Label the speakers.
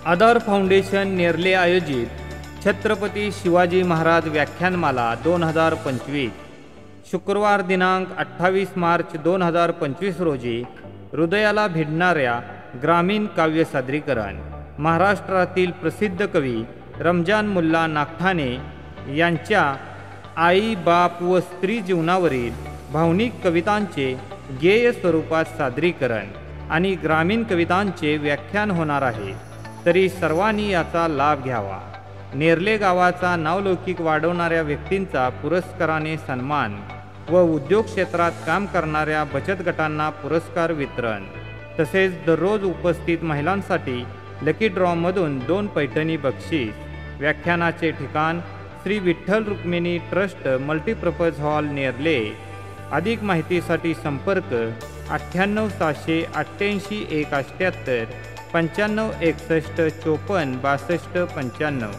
Speaker 1: आधार foundation नेरले आयोजित छत्रपती शिवाजी महाराज व्याख्यानमाला 2025 शुक्रवार दिनांक 28 मार्च 2025 रोजी हृदयाला भिडणाऱ्या ग्रामीण काव्य सादरीकरण महाराष्ट्रातील प्रसिद्ध कवी रमजान मुल्ला नागठाणे यांच्या आई बाप व स्त्री जीवनावरील भावनिक कवितांचे गेय स्वरूपात सादरीकरण आणि ग्रामीण कवितांचे व्याख्यान होणार आहे, तरी सर्वांनी याचा लाभ घ्यावा। नेरले गावाचा नावलौकिक वाढवणाऱ्या व्यक्तींचा पुरस्काराने सन्मान व उद्योग क्षेत्रात काम करणाऱ्या बचत गटांना पुरस्कार वितरण, तसेच दररोज उपस्थित महिलांसाठी लकी ड्रॉमधून 2 पैठणी बक्षीस। व्याख्यानाचे ठिकाण Shri Vitthal Rukmini trust multipurpose hall Nerle. अधिक माहितीसाठी संपर्क 98 788 178 95 61 54 62 95।